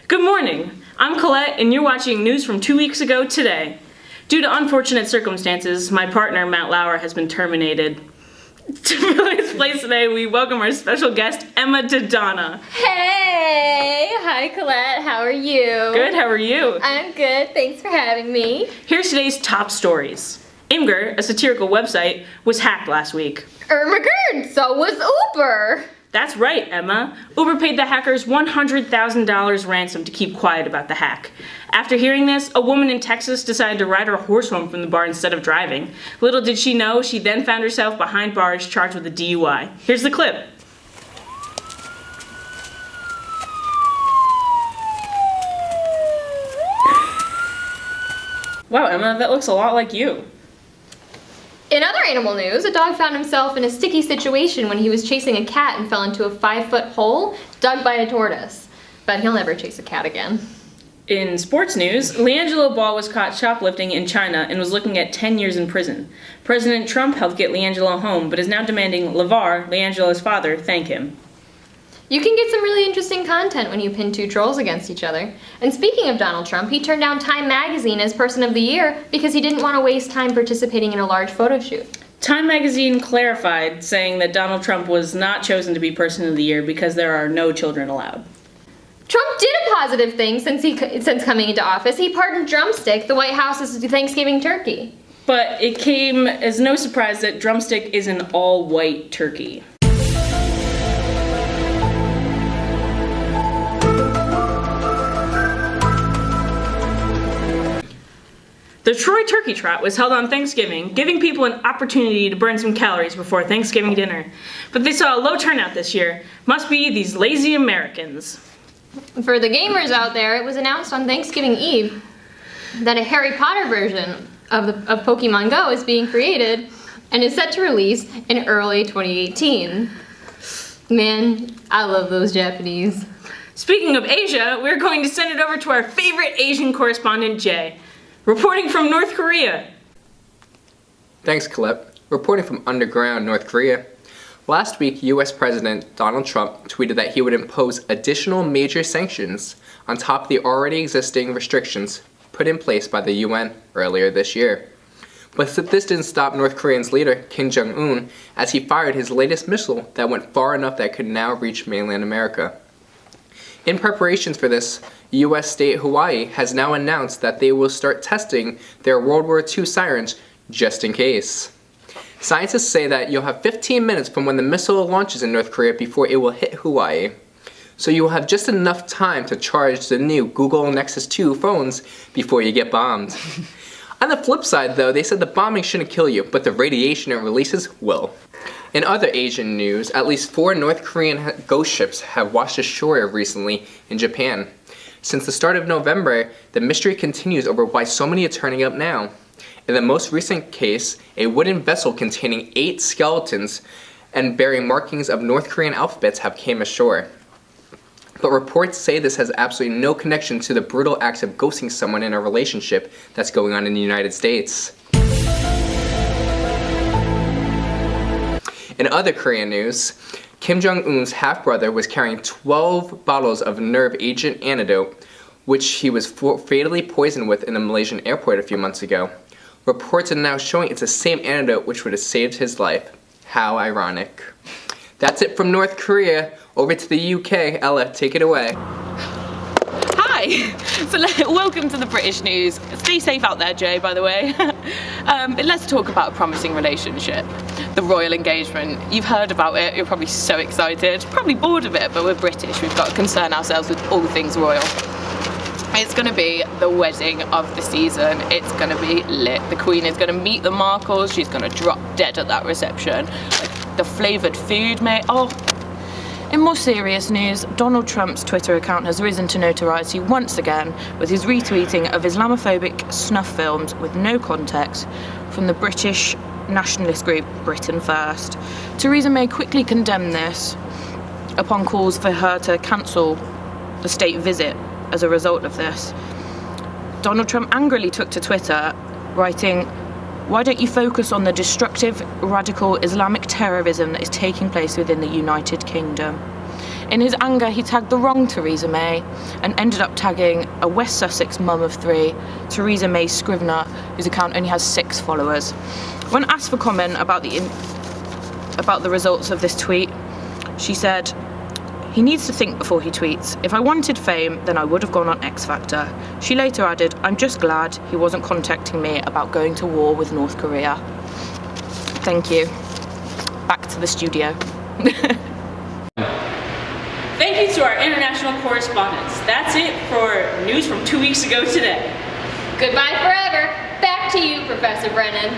Good morning. I'm Colette, and you're watching news from 2 weeks ago today. Due to unfortunate circumstances, my partner, Matt Lauer, has been terminated. To fill his place today, we welcome our special guest, Emma Dodonna. Hey! Hi, Colette. How are you? Good, how are you? I'm good. Thanks for having me. Here's today's top stories. Imgur, a satirical website, was hacked last week. Ermagerd, so was Uber. That's right, Emma. Uber paid the hackers $100,000 ransom to keep quiet about the hack. After hearing this, a woman in Texas decided to ride her horse home from the bar instead of driving. Little did she know, she then found herself behind bars charged with a DUI. Here's the clip. Wow, Emma, that looks a lot like you. In other animal news, a dog found himself in a sticky situation when he was chasing a cat and fell into a 5-foot hole dug by a tortoise. But he'll never chase a cat again. In sports news, LiAngelo Ball was caught shoplifting in China and was looking at 10 years in prison. President Trump helped get LiAngelo home, but is now demanding LeVar, LiAngelo's father, thank him. You can get some really interesting content when you pin two trolls against each other. And speaking of Donald Trump, he turned down Time Magazine as Person of the Year because he didn't want to waste time participating in a large photo shoot. Time Magazine clarified, saying that Donald Trump was not chosen to be Person of the Year because there are no children allowed. Trump did a positive thing since coming into office. He pardoned Drumstick, the White House's Thanksgiving turkey. But it came as no surprise that Drumstick is an all-white turkey. The Troy Turkey Trot was held on Thanksgiving, giving people an opportunity to burn some calories before Thanksgiving dinner. But they saw a low turnout this year. Must be these lazy Americans. For the gamers out there, it was announced on Thanksgiving Eve that a Harry Potter version of Pokemon Go is being created and is set to release in early 2018. Man, I love those Japanese. Speaking of Asia, we're going to send it over to our favorite Asian correspondent, Jay. Reporting from North Korea. Thanks, Colette. Reporting from underground North Korea. Last week, U.S. President Donald Trump tweeted that he would impose additional major sanctions on top of the already existing restrictions put in place by the UN earlier this year. But this didn't stop North Korea's leader, Kim Jong-un, as he fired his latest missile that went far enough that it could now reach mainland America. In preparations for this, U.S. state Hawaii has now announced that they will start testing their World War II sirens just in case. Scientists say that you'll have 15 minutes from when the missile launches in North Korea before it will hit Hawaii. So you will have just enough time to charge the new Google Nexus 2 phones before you get bombed. On the flip side though, they said the bombing shouldn't kill you, but the radiation it releases will. In other Asian news, at least 4 North Korean ghost ships have washed ashore recently in Japan. Since the start of November, the mystery continues over why so many are turning up now. In the most recent case, a wooden vessel containing 8 skeletons and bearing markings of North Korean alphabets have came ashore. But reports say this has absolutely no connection to the brutal acts of ghosting someone in a relationship that's going on in the United States. In other Korean news, Kim Jong-un's half-brother was carrying 12 bottles of nerve agent antidote, which he was fatally poisoned with in a Malaysian airport a few months ago. Reports are now showing it's the same antidote which would have saved his life. How ironic. That's it from North Korea. Over to the UK. Ella, take it away. Hi! So welcome to the British news. Stay safe out there, Jay, by the way. But let's talk about a promising relationship. The royal engagement. You've heard about it, you're probably so excited. Probably bored of it, but we're British. We've got to concern ourselves with all things royal. It's going to be the wedding of the season. It's going to be lit. The Queen is going to meet the Markles. She's going to drop dead at that reception. The flavoured food, mate. Oh. In more serious news, Donald Trump's Twitter account has risen to notoriety once again with his retweeting of Islamophobic snuff films with no context from the British nationalist group Britain First. Theresa May quickly condemned this upon calls for her to cancel the state visit as a result of this. Donald Trump angrily took to Twitter, writing, "Why don't you focus on the destructive, radical Islamic terrorism that is taking place within the United Kingdom?" In his anger, he tagged the wrong Theresa May and ended up tagging a West Sussex mum of 3, Theresa May Scrivener, whose account only has 6 followers. When asked for comment about the results of this tweet, she said, "He needs to think before he tweets. If I wanted fame, then I would have gone on X Factor." She later added, "I'm just glad he wasn't contacting me about going to war with North Korea." Thank you. Back to the studio. Thank you to our international correspondents. That's it for news from 2 weeks ago today. Goodbye forever. Back to you, Professor Brennan.